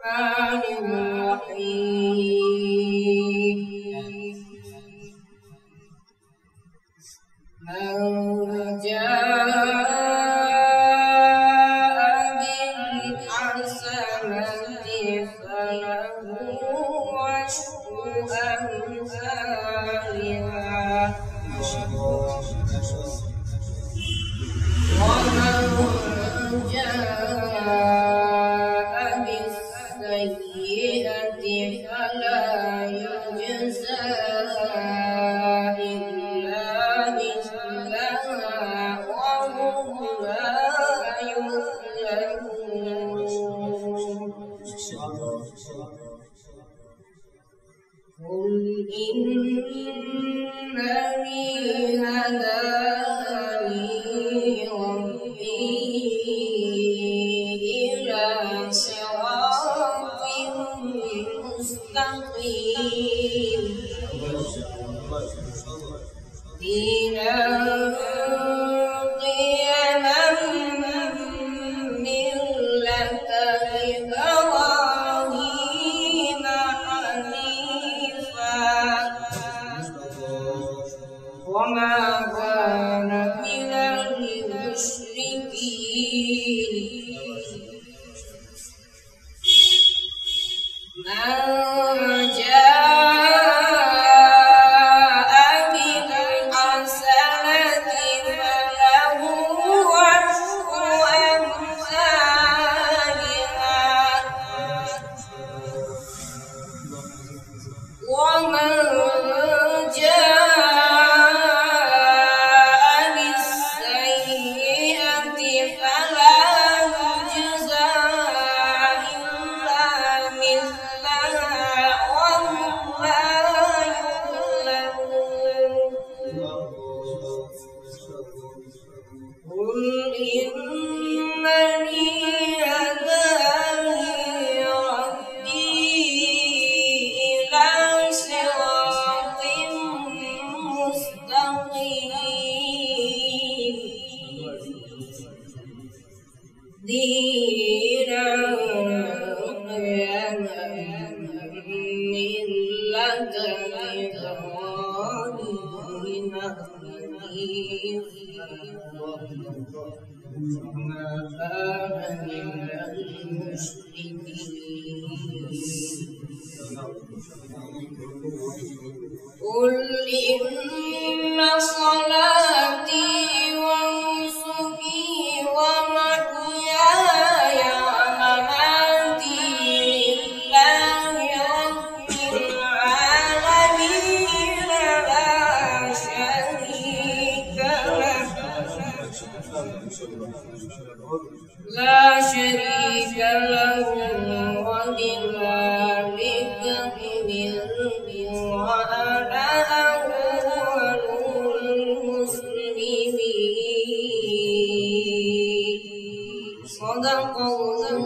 الرحمن الرحيم من جاء بالحسنة فله عشر أمثالها ومن جاء بالسيئة فلا يجزى إلا مثلها وهم لا يظلمون قل إنني هداني ربي إلى صراط مستقيم دينا قيما ملة إبراهيم حنيفا وما كان من المشركين من جاء بالحسنة فله عشر أمثالها ومن جاء بالسيئة فلا يجزى إلا مثلها وهم لا يظلمون قل إنني هداني ربي إلى صراط مستقيم دينا قيما ملة إبراهيم حنيفا وما كان من المشركين قل إن صلاتي ونسكي ومحياي ومماتي لله رب العالمين لا شريك له وبذلك أمرت وأنا أول المسلمين صدق الله